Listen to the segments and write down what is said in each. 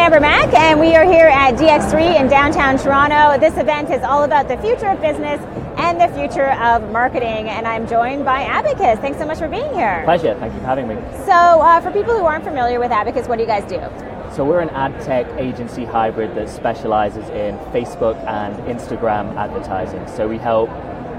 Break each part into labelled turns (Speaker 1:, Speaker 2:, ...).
Speaker 1: Amber Mack, and we are here at Dx3 in downtown Toronto. This event is all about the future of business and the future of marketing, and I'm joined by Abacus. Thanks so much for being here.
Speaker 2: Pleasure, thank you for having me.
Speaker 1: So for people who aren't familiar with Abacus, what do you guys do?
Speaker 2: So we're an ad tech agency hybrid that specializes in Facebook and Instagram advertising. So we help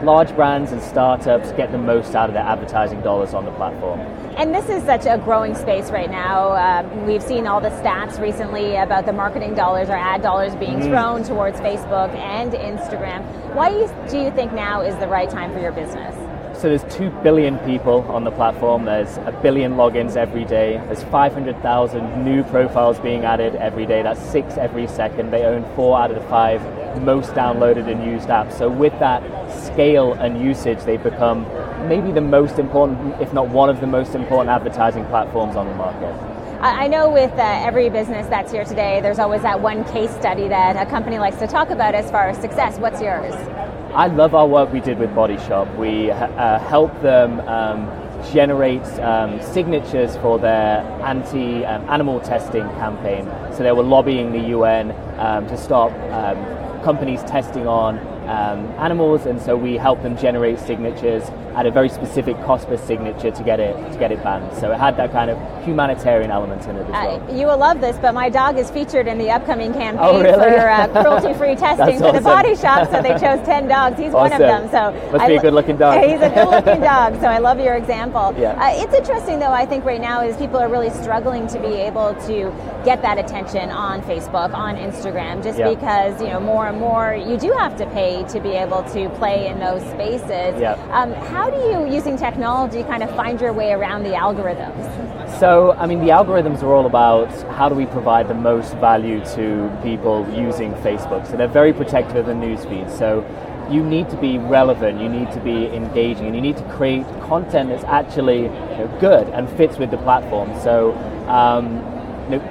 Speaker 2: large brands and startups get the most out of their advertising dollars on the platform.
Speaker 1: And this is such a growing space right now. We've seen all the stats recently about the marketing dollars or ad dollars being thrown towards Facebook and Instagram. Why do you think now is the right time for your business?
Speaker 2: So there's 2 billion people on the platform, there's 1 billion logins every day, there's 500,000 new profiles being added every day, that's 6 every second. They own 4 out of the 5 most downloaded and used apps. So with that scale and usage, they've become maybe the most important, if not one of the most important advertising platforms on the market.
Speaker 1: I know with every business that's here today, there's always that one case study that a company likes to talk about as far as success. What's yours?
Speaker 2: I love our work we did with Body Shop. We helped them generate signatures for their anti-animal testing campaign. So they were lobbying the UN to stop companies testing on animals, and so we helped them generate signatures at a very specific cost per signature to get it banned. So it had that kind of humanitarian element in it as well.
Speaker 1: You will love this, but my dog is featured in the upcoming campaign
Speaker 2: for
Speaker 1: cruelty-free testing for the Body Shop. So they chose 10 dogs. He's one of them. So
Speaker 2: must be a good-looking dog.
Speaker 1: He's a good-looking dog. So I love your example.
Speaker 2: Yeah.
Speaker 1: It's interesting, though. I think right now is people are really struggling to be able to get that attention on Facebook, on Instagram, just because more and more you do have to pay to be able to play in those spaces. How do you, using technology, kind of find your way around the algorithms?
Speaker 2: So, I mean, the algorithms are all about how do we provide the most value to people using Facebook. So they're very protective of the newsfeed. So you need to be relevant, you need to be engaging, and you need to create content that's actually good and fits with the platform. So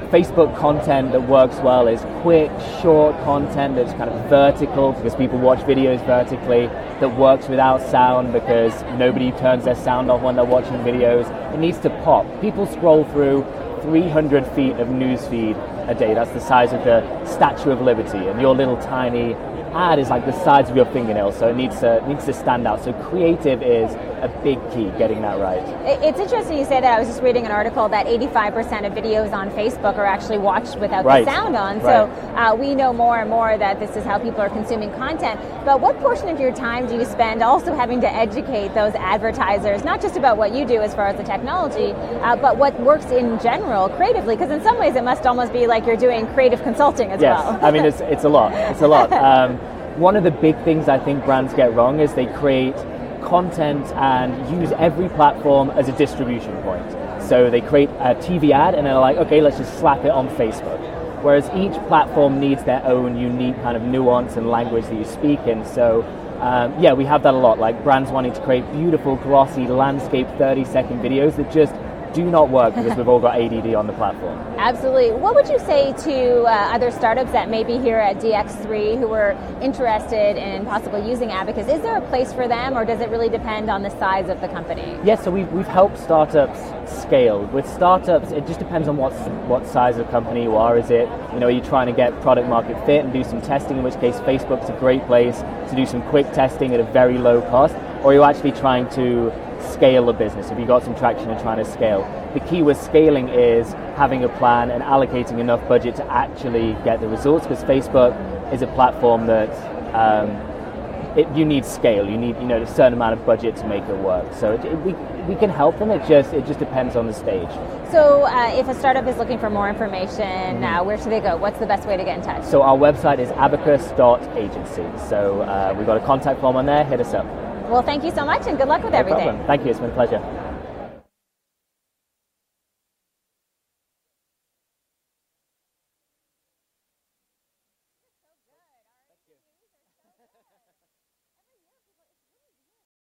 Speaker 2: Facebook content that works well is quick, short content that's kind of vertical because people watch videos vertically, that works without sound because nobody turns their sound off when they're watching videos. It needs to pop. People scroll through 300 feet of newsfeed a day. That's the size of the Statue of Liberty, and your little tiny ad is like the size of your fingernail, so it needs to stand out. So creative is a big key, getting that right.
Speaker 1: It's interesting you say that. I was just reading an article that 85% of videos on Facebook are actually watched without the sound on. So we know more and more that this is how people are consuming content. But what portion of your time do you spend also having to educate those advertisers, not just about what you do as far as the technology, but what works in general creatively? Because in some ways it must almost be like you're doing creative consulting as well.
Speaker 2: Yes, I mean it's a lot. It's a lot. One of the big things I think brands get wrong is they create content and use every platform as a distribution point. So they create a TV ad and they're like, okay, let's just slap it on Facebook. Whereas each platform needs their own unique kind of nuance and language that you speak in. So we have that a lot, like brands wanting to create beautiful, glossy landscape 30-second videos that just do not work because we've all got ADD on the platform.
Speaker 1: Absolutely. What would you say to other startups that may be here at Dx3 who are interested in possibly using Abacus? Is there a place for them, or does it really depend on the size of the company?
Speaker 2: Yes, so we've helped startups scale. With startups, it just depends on what size of company you are. Is it, are you trying to get product market fit and do some testing, in which case Facebook's a great place to do some quick testing at a very low cost, or are you actually trying to scale a business? Have you got some traction and trying to scale? The key with scaling is having a plan and allocating enough budget to actually get the results, because Facebook is a platform that you need scale. You need a certain amount of budget to make it work. So we can help them. It just depends on the stage.
Speaker 1: So if a startup is looking for more information, where should they go? What's the best way to get in touch?
Speaker 2: So our website is abacus.agency. So we've got a contact form on there. Hit us up.
Speaker 1: Well, thank you so much, and good luck with everything.
Speaker 2: No problem. Thank you. It's been a pleasure.